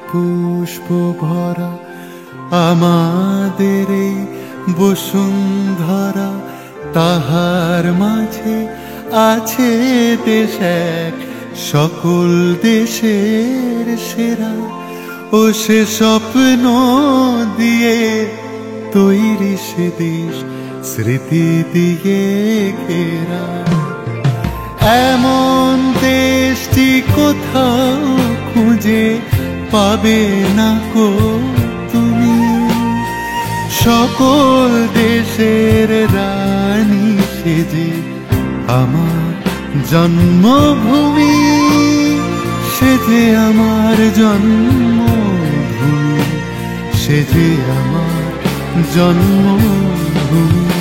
পুষ্প ভরা আমাদের এই বসুন্ধরা, তাহার মাঝে আছে দেশ এক, সকল দেশের সেরা। ও সে স্বপ্ন দিয়ে তৈরি সে দেশ, স্মৃতি দিয়ে ঘেরা। এমন দেশটি কোথাও খুঁজে পাবে না কো তুমি, সকল দেশের রানী সেজে আমার জন্মভূমি, সেজে আমার জন্মভূমি, সেজে আমার জন্মভূমি।